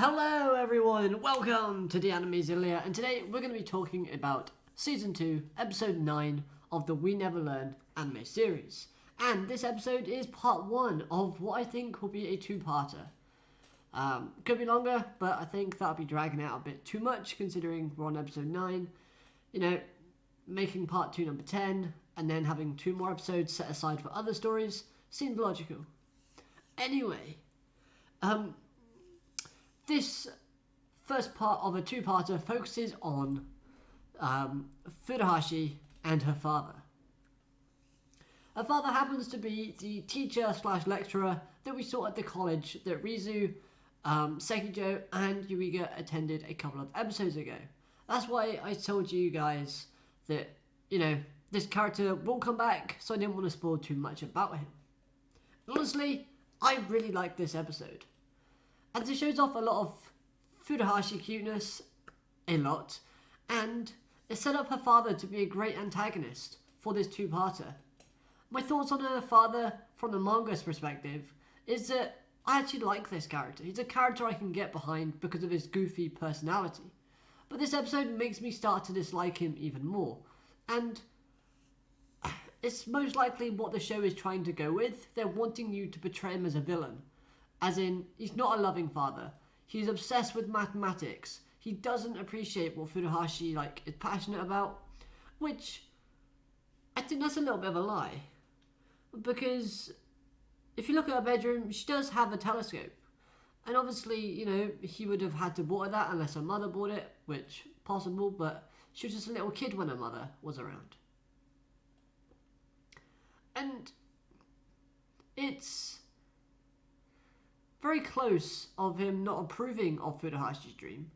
Hello everyone, welcome to the Anime Zillia, and today we're going to be talking about Season 2, Episode 9 of the We Never Learn anime series. And this episode is part 1 of what I think will be a two-parter. Could be longer, but I think that'll be dragging out a bit too much considering we're on Episode 9. You know, making part 2 number 10, and then having 2 more episodes set aside for other stories seemed logical. Anyway, this first part of a two-parter focuses on Furuhashi and her father. Her father happens to be the teacher/lecturer that we saw at the college that Rizu, Sekijo and Eureka attended a couple of episodes ago. That's why I told you guys that, you know, this character will come back, so I didn't want to spoil too much about him. Honestly, I really like this episode. And it shows off a lot of Furuhashi cuteness, a lot, and it set up her father to be a great antagonist for this two-parter. My thoughts on her father from the manga's perspective is that I actually like this character. He's a character I can get behind because of his goofy personality. But this episode makes me start to dislike him even more. And it's most likely what the show is trying to go with. They're wanting you to portray him as a villain. As in, he's not a loving father. He's obsessed with mathematics. He doesn't appreciate what Furuhashi is passionate about, which I think that's a little bit of a lie. Because if you look at her bedroom, she does have a telescope. And obviously, you know, he would have had to water that unless her mother bought it, which possible, but she was just a little kid when her mother was around. And it's very close of him not approving of Furuhashi's dream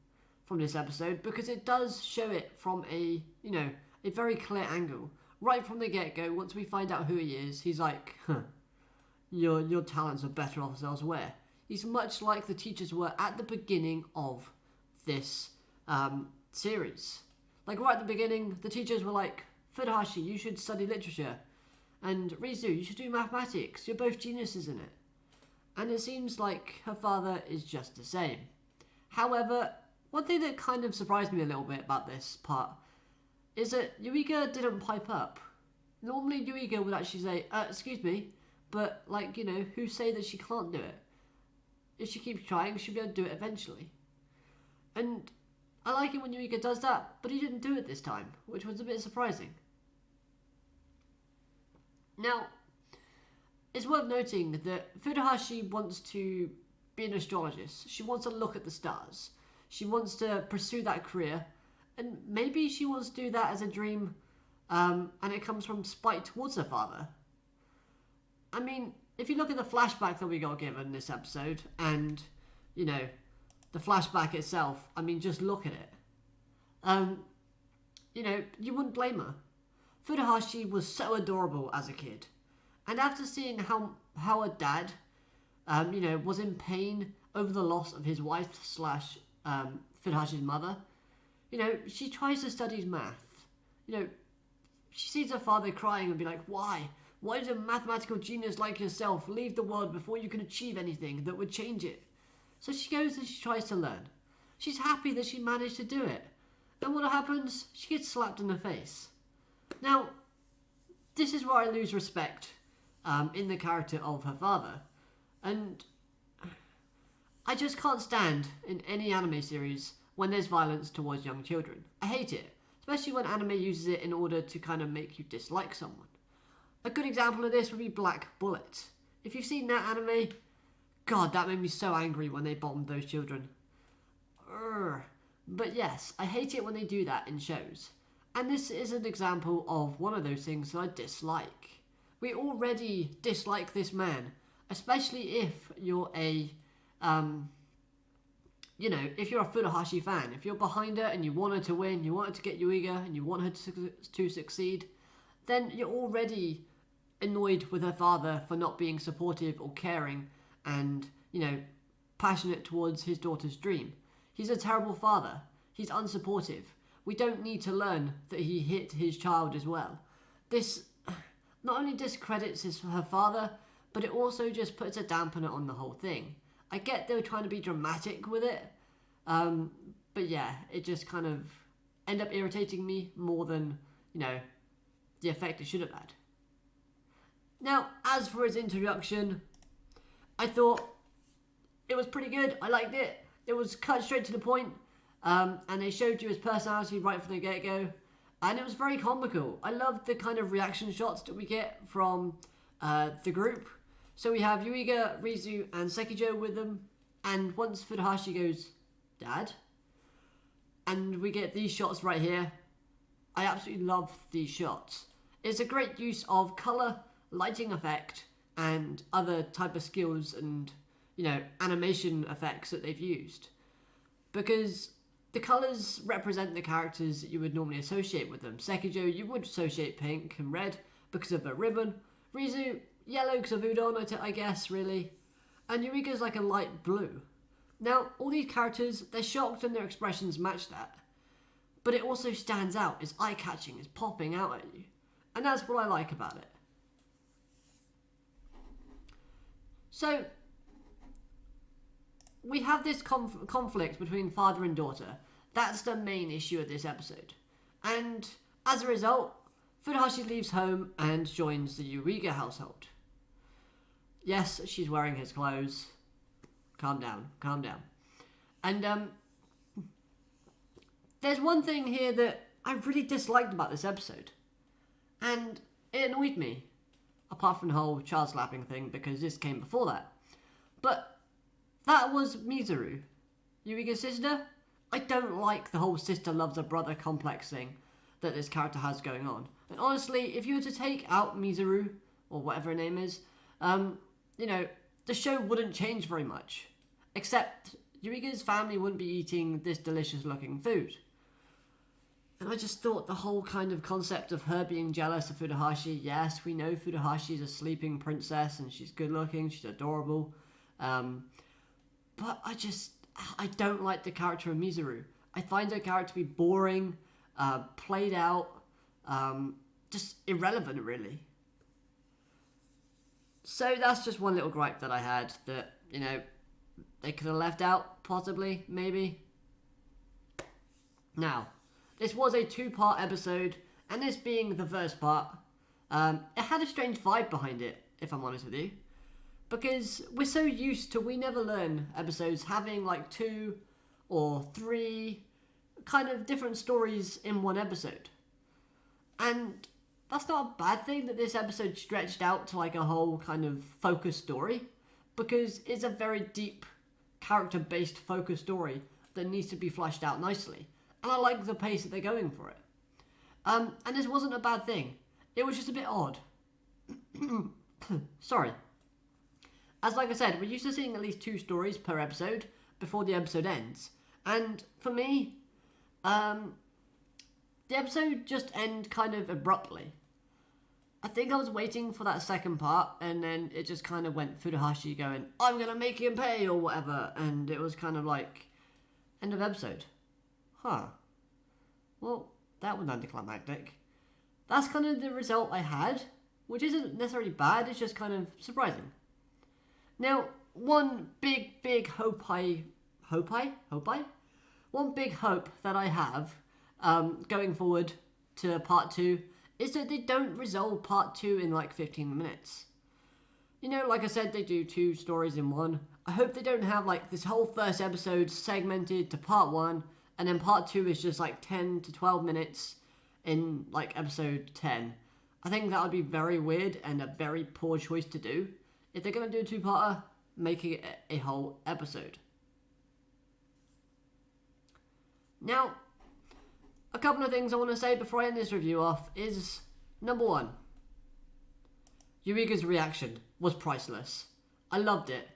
from this episode, because it does show it from a very clear angle. Right from the get-go, once we find out who he is, he's like, your talents are better off elsewhere. He's much like the teachers were at the beginning of this series. Like right at the beginning, the teachers were like, Furuhashi, you should study literature. And Rizu, you should do mathematics. You're both geniuses in it. And it seems like her father is just the same. However, one thing that kind of surprised me a little bit about this part is that Eureka didn't pipe up. Normally Eureka would actually say, excuse me, but who say that she can't do it? If she keeps trying, she'll be able to do it eventually. And I like it when Eureka does that, but he didn't do it this time, which was a bit surprising. Now, it's worth noting that Furuhashi wants to be an astrologist. She wants to look at the stars. She wants to pursue that career. And maybe she wants to do that as a dream, and it comes from spite towards her father. I mean, if you look at the flashback that we got given this episode, and, the flashback itself, I mean, just look at it. You wouldn't blame her. Furuhashi was so adorable as a kid. And after seeing how her dad, was in pain over the loss of his wife / Furuhashi's mother, she tries to study math. She sees her father crying and be like, why? Why does a mathematical genius like yourself leave the world before you can achieve anything that would change it? So she goes and she tries to learn. She's happy that she managed to do it. And what happens? She gets slapped in the face. Now, this is where I lose respect in the character of her father. And I just can't stand in any anime series when there's violence towards young children. I hate it, especially when anime uses it in order to kind of make you dislike someone. A good example of this would be Black Bullet. If you've seen that anime, God, that made me so angry when they bombed those children. But yes, I hate it when they do that in shows. And this is an example of one of those things that I dislike. We already dislike this man, especially if you're if you're a Furuhashi fan. If you're behind her and you want her to win, you want her to get Eureka, and you want her to succeed, then you're already annoyed with her father for not being supportive or caring and, passionate towards his daughter's dream. He's a terrible father. He's unsupportive. We don't need to learn that he hit his child as well. This not only discredits her father, but it also just puts a dampener on the whole thing. I get they were trying to be dramatic with it, but yeah, it just kind of ended up irritating me more than, the effect it should have had. Now, as for his introduction, I thought it was pretty good. I liked it. It was cut straight to the point, and they showed you his personality right from the get-go, and it was very comical. I loved the kind of reaction shots that we get from the group. So we have Eureka, Rizu, and Sekijo with them, and once Furuhashi goes, Dad, and we get these shots right here. I absolutely love these shots. It's a great use of colour, lighting effect, and other type of skills and, animation effects that they've used. Because the colours represent the characters that you would normally associate with them. Sekijo, you would associate pink and red because of the ribbon. Rizu, yellow because of udon, I guess, really. And Eureka's like a light blue. Now, all these characters, they're shocked and their expressions match that. But it also stands out, it's eye-catching, it's popping out at you. And that's what I like about it. So, we have this conflict between father and daughter. That's the main issue of this episode. And as a result, Furuhashi leaves home and joins the Eureka household. Yes, she's wearing his clothes. Calm down, calm down. And there's one thing here that I really disliked about this episode. And it annoyed me. Apart from the whole child slapping thing, because this came before that. But that was Mizuru, Eureka's sister. I don't like the whole sister loves a brother complex thing that this character has going on. And honestly, if you were to take out Mizuru, or whatever her name is, the show wouldn't change very much. Except Eureka's family wouldn't be eating this delicious looking food. And I just thought the whole kind of concept of her being jealous of Furuhashi, yes, we know Furuhashi's a sleeping princess and she's good looking, she's adorable. But I don't like the character of Mizuru. I find her character to be boring, played out, just irrelevant really. So that's just one little gripe that I had that, they could have left out, possibly, maybe. Now, this was a 2-part episode, and this being the first part, it had a strange vibe behind it, if I'm honest with you. Because we're so used to We Never Learn episodes having like 2 or 3 kind of different stories in one episode. And that's not a bad thing that this episode stretched out to like a whole kind of focus story. Because it's a very deep, character-based focus story that needs to be fleshed out nicely. And I like the pace that they're going for it. And this wasn't a bad thing. It was just a bit odd. Sorry. As like I said, we're used to seeing at least 2 stories per episode before the episode ends. And for me, the episode just ended kind of abruptly. I think I was waiting for that second part, and then it just kind of went Furuhashi going, I'm going to make him pay, or whatever. And it was kind of like, end of episode. Huh. Well, that was anticlimactic. That's kind of the result I had, which isn't necessarily bad, it's just kind of surprising. Now, one big hope One big hope that I have going forward to part 2 is that they don't resolve part 2 in like 15 minutes. Like I said, they do 2 stories in one. I hope they don't have like this whole first episode segmented to part 1, and then part 2 is just like 10 to 12 minutes in like episode 10. I think that would be very weird and a very poor choice to do. If they're going to do a 2-parter, making it a whole episode. Now, a couple of things I want to say before I end this review off is, number 1, Eureka's reaction was priceless. I loved it.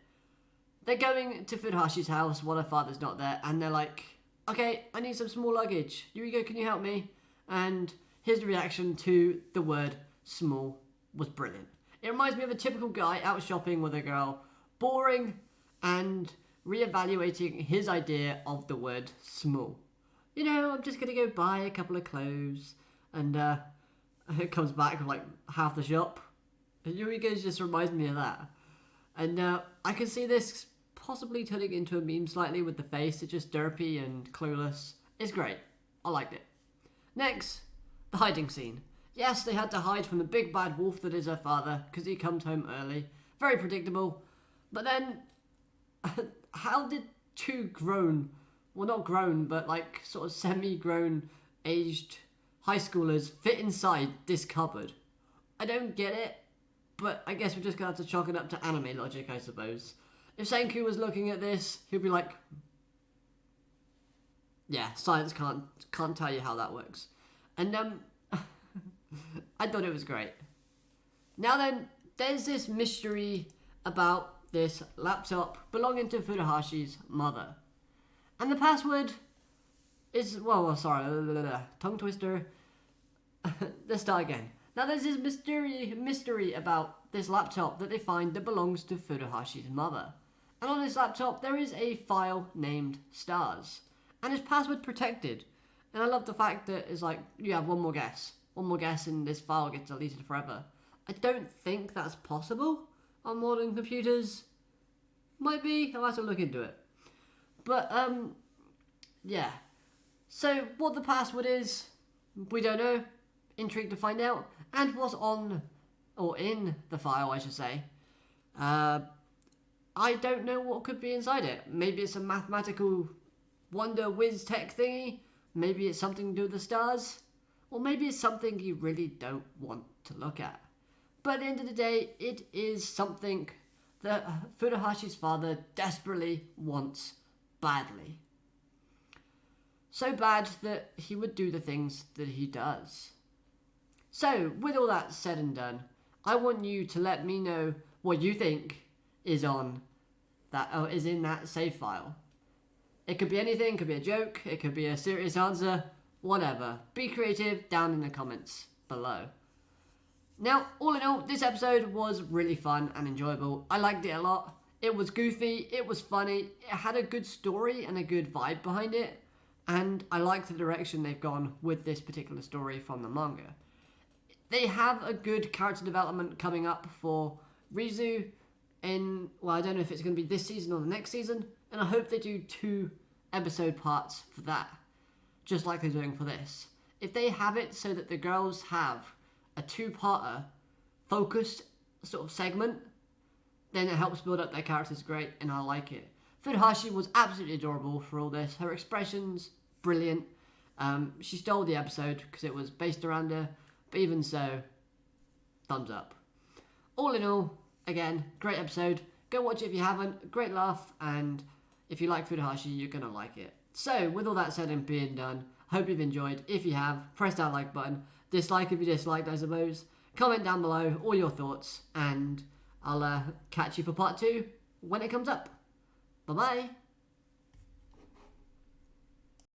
They're going to Furuhashi's house while her father's not there, and they're like, okay, I need some small luggage. Eureka, can you help me? And his reaction to the word small was brilliant. It reminds me of a typical guy out shopping with a girl, boring, and reevaluating his idea of the word small. I'm just going to go buy a couple of clothes, and it comes back with like half the shop. Eureka just reminds me of that. And I can see this possibly turning it into a meme slightly with the face. It's just derpy and clueless. It's great. I liked it. Next, the hiding scene. Yes, they had to hide from the big bad wolf that is her father because he comes home early. Very predictable. But then, how did two grown, well not grown, but like sort of semi-grown aged high schoolers fit inside this cupboard? I don't get it, but I guess we're just going to have to chalk it up to anime logic, I suppose. If Senku was looking at this, he'd be like, yeah, science can't tell you how that works. And I thought it was great. Now then, there's this mystery about this laptop belonging to Furuhashi's mother. And the password is, tongue twister. Let's start again. Now there's this mystery about this laptop that they find that belongs to Furuhashi's mother. And on this laptop there is a file named Stars. And it's password protected. And I love the fact that it's like, you have one more guess. One more guess and this file gets deleted forever. I don't think that's possible on modern computers. Might be, I'll have to look into it. But, yeah. So, what the password is, we don't know. Intrigued to find out. And what's on, or in the file, I should say. I don't know what could be inside it. Maybe it's a mathematical wonder whiz tech thingy. Maybe it's something to do with the stars. Or maybe it's something you really don't want to look at. But at the end of the day, it is something that Furuhashi's father desperately wants badly. So bad that he would do the things that he does. So, with all that said and done, I want you to let me know what you think is on that, or is in that save file. It could be anything, it could be a joke, it could be a serious answer, whatever. Be creative down in the comments below. Now, all in all, this episode was really fun and enjoyable. I liked it a lot. It was goofy, it was funny, it had a good story and a good vibe behind it, and I like the direction they've gone with this particular story from the manga. They have a good character development coming up for Rizu in, well, I don't know if it's going to be this season or the next season, and I hope they do 2 episode parts for that, just like they're doing for this. If they have it so that the girls have a 2-parter focused sort of segment, then it helps build up their characters great, and I like it. Furuhashi was absolutely adorable for all this. Her expressions, brilliant. She stole the episode because it was based around her, but even so, thumbs up. All in all, again, great episode. Go watch it if you haven't. Great laugh, and if you like Furuhashi, you're going to like it. So, with all that said and being done, hope you've enjoyed. If you have, press that like button. Dislike if you disliked, I suppose. Comment down below all your thoughts, and I'll catch you for part 2 when it comes up. Bye-bye.